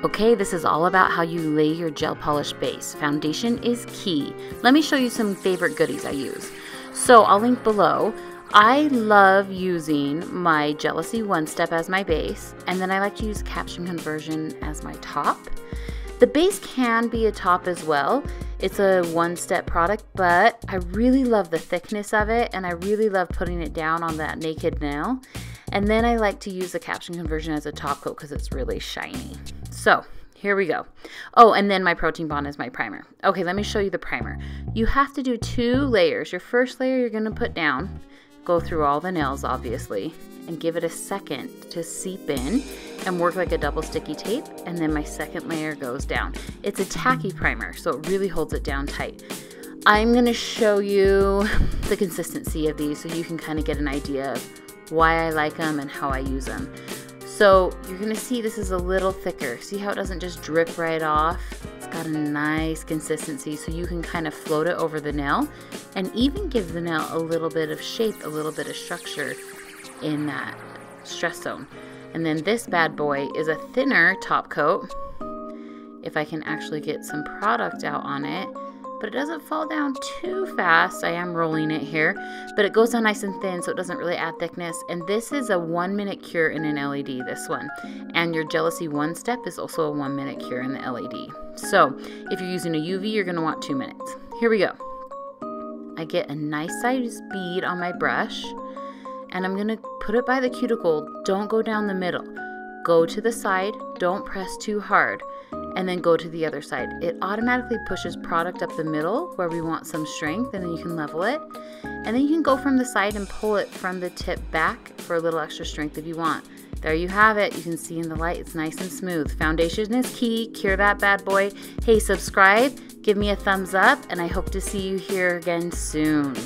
Okay, this is all about how you lay your gel polish base. Foundation is key. Let me show you some favorite goodies I use. So I'll link below. I love using my Jealousy One Step as my base, and then I like to use Caption Conversion as my top. The base can be a top as well. It's a one-step product, but I really love the thickness of it, and I really love putting it down on that naked nail. And then I like to use the Caption Conversion as a top coat because it's really shiny. So here we go. Oh, and then my Protein Bond is my primer. Okay, let me show you the primer. You have to do 2 layers. Your first layer you're gonna put down, go through all the nails obviously, and give it a second to seep in and work like a double sticky tape. And then my second layer goes down. It's a tacky primer, so it really holds it down tight. I'm gonna show you the consistency of these so you can kind of get an idea of why I like them and how I use them. So you're gonna see this is a little thicker. See how it doesn't just drip right off? It's got a nice consistency so you can kind of float it over the nail and even give the nail a little bit of shape, a little bit of structure in that stress zone. And then this bad boy is a thinner top coat. If I can actually get some product out on it, but it doesn't fall down too fast. I am rolling it here, but it goes down nice and thin so it doesn't really add thickness. And this is a 1-minute cure in an LED, this one. And your Jealousy One Step is also a 1-minute cure in the LED. So if you're using a UV, you're gonna want 2 minutes. Here we go. I get a nice size bead on my brush and I'm gonna put it by the cuticle. Don't go down the middle. Go to the side, don't press too hard, and then go to the other side. It automatically pushes product up the middle where we want some strength, and then you can level it. And then you can go from the side and pull it from the tip back for a little extra strength if you want. There you have it. You can see in the light, it's nice and smooth. Foundation is key. Cure that bad boy. Hey, subscribe, give me a thumbs up, and I hope to see you here again soon.